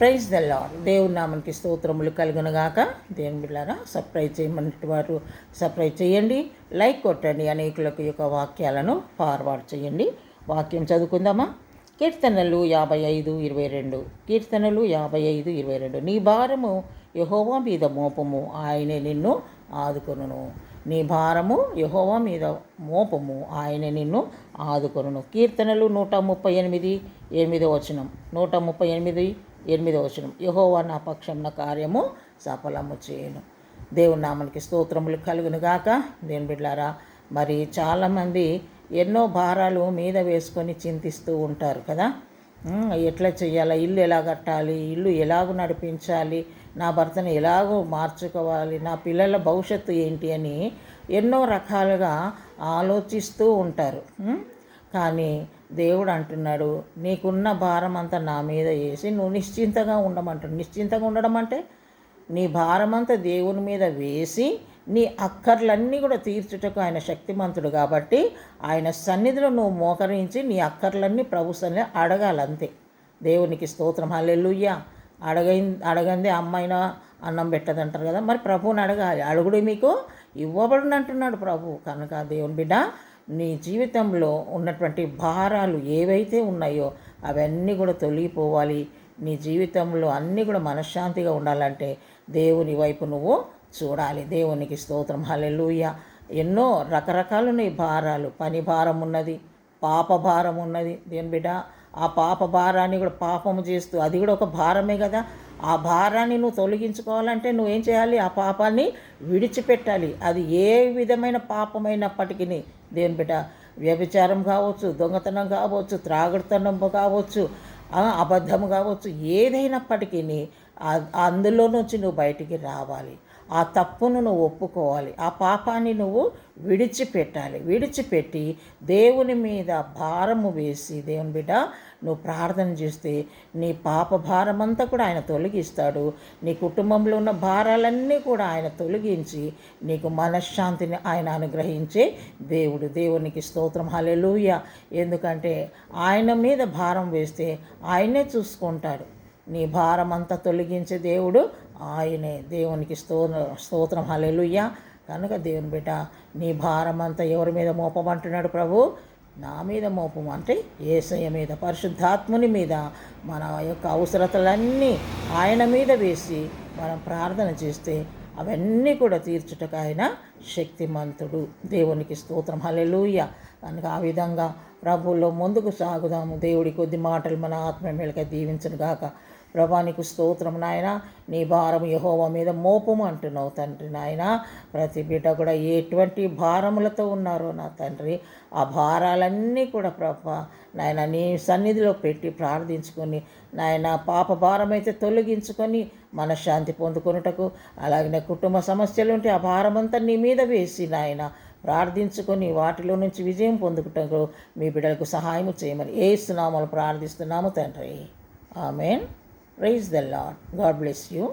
Praise the lord. దేవుని నామానికి స్తోత్రములు కలుగునుగాక. దేవుని బిడ్డలారా, సబ్స్క్రైబ్ చేయమన్నట్టు వారు సబ్స్క్రైబ్ చేయండి, లైక్ కొట్టండి, అనేకులకు యొక్క వాక్యాలను ఫార్వర్డ్ చేయండి. వాక్యం చదువుకుందామా? కీర్తనలు 55:22. కీర్తనలు 55:22. నీ భారము యెహోవా మీద మోపము, ఆయనే నిన్ను ఆదుకొనును. నీ భారము యెహోవా మీద మోపము, ఆయనే నిన్ను ఆదుకొనును. కీర్తనలు 138:8. 138:8. యెహోవా నా పక్షంన కార్యము సఫలము చేయను. దేవుని నామానికి స్తోత్రములు కలుగునుగాక. దేవుని బిడ్డలారా, మరి చాలామంది ఎన్నో భారాలు మీద వేసుకొని చింతిస్తూ ఉంటారు కదా. ఎట్లా చేయాలి, ఇల్లు ఎలా కట్టాలి, ఇల్లు ఎలాగో నడిపించాలి, నా భర్తను ఎలాగో మార్చుకోవాలి, నా పిల్లల భవిష్యత్తు ఏంటి అని ఎన్నో రకాలుగా ఆలోచిస్తూ ఉంటారు. కానీ దేవుడు అంటున్నాడు, నీకున్న భారం అంతా నా మీద వేసి నువ్వు నిశ్చింతగా ఉండమంటాడు. నిశ్చింతగా ఉండడం అంటే నీ భారమంతా దేవుని మీద వేసి నీ అక్కర్లన్నీ కూడా తీర్చుటకు ఆయన శక్తిమంతుడు కాబట్టి ఆయన సన్నిధిలో నువ్వు మోకరించి నీ అక్కర్లన్నీ ప్రభు సన్నిధిలో అడగాలంతే. దేవునికి స్తోత్రం. హల్లెలూయా. అడగందే అమ్మాయినా అన్నం పెట్టదంటారు కదా. మరి ప్రభువుని అడగాలి. అడుగుడు మీకు ఇవ్వబడును అంటున్నాడు ప్రభు. కనుక దేవుని బిడ్డ, నీ జీవితంలో ఉన్నటువంటి భారాలు ఏవైతే ఉన్నాయో అవన్నీ కూడా తొలగిపోవాలి. నీ జీవితంలో అన్నీ కూడా మనశ్శాంతిగా ఉండాలంటే దేవుని వైపు నువ్వు చూడాలి. దేవునికి స్తోత్రం. హల్లెలూయా. ఎన్నో రకరకాలున్నాయి భారాలు. పని భారం ఉన్నది, పాప భారం ఉన్నది. దేవుని బిడ్డ, ఆ పాప భారాన్ని కూడా పాపము చేస్తూ అది కూడా ఒక భారమే కదా. ఆ భారాన్ని నువ్వు తొలగించుకోవాలంటే నువ్వేం చేయాలి? ఆ పాపాన్ని విడిచిపెట్టాలి. అది ఏ విధమైన పాపమైనప్పటికీ దేవుని బిడ్డ, వ్యభిచారం కావచ్చు, దొంగతనం కావచ్చు, త్రాగుడుతనం కావచ్చు, అబద్ధం కావచ్చు, ఏదైనప్పటికీ అందులో నుంచి నువ్వు బయటికి రావాలి. ఆ తప్పును నువ్వు ఒప్పుకోవాలి. ఆ పాపాన్ని నువ్వు విడిచిపెట్టి దేవుని మీద భారము వేసి, దేవుని బిడ్డ, నువ్వు ప్రార్థన చేస్తే నీ పాప భారమంతా కూడా ఆయన తొలగిస్తాడు. నీ కుటుంబంలో ఉన్న భారాలన్నీ కూడా ఆయన తొలగించి నీకు మనశ్శాంతిని ఆయన అనుగ్రహించే దేవుడు. దేవునికి స్తోత్రం. హల్లెలూయా. ఎందుకంటే ఆయన మీద భారం వేస్తే ఆయనే చూసుకుంటాడు. నీ భారం అంతా తొలగించే దేవుడు ఆయనే. దేవునికి స్తోత్రం. హల్లెలూయా. కనుక దేవుని బిడ్డ, నీ భారం అంతా ఎవరి మీద మోపమంటున్నాడు ప్రభు? నా మీద మోపము అంటే యేసయ్య మీద, పరిశుద్ధాత్ముని మీద. మన యొక్క అవసరతలన్నీ ఆయన మీద వేసి మనం ప్రార్థన చేస్తే అవన్నీ కూడా తీర్చుటకు ఆయన శక్తిమంతుడు. దేవునికి స్తోత్రం. హల్లెలూయా. కనుక ఆ విధంగా ప్రభువులో ముందుకు సాగుదాము. దేవుడి కొద్ది మాటలు మన ఆత్మ మేలుగా దీవించను గాక. ప్రభానికి స్తోత్రం. నాయన, నీ భారం యెహోవా మీద మోపము అంటున్నావు తండ్రి. నాయన, ప్రతి బిడ్డ కూడా ఎటువంటి భారములతో ఉన్నారో నా తండ్రి, ఆ భారాలన్నీ కూడా ప్రభా నాయన నీ సన్నిధిలో పెట్టి ప్రార్థించుకొని నాయన పాప భారం అయితే తొలగించుకొని మనశ్శాంతి పొందుకొనుటకు, అలాగే కుటుంబ సమస్యలు ఉంటే ఆ భారమంతా నీ మీద వేసి నాయన ప్రార్థించుకొని వాటిలో నుంచి విజయం పొందుకుటకు మీ బిడ్డలకు సహాయం చేయమని యేసు నామములో ప్రార్థిస్తున్నాము తండ్రి. ఆమేన్. Praise the Lord. God bless you.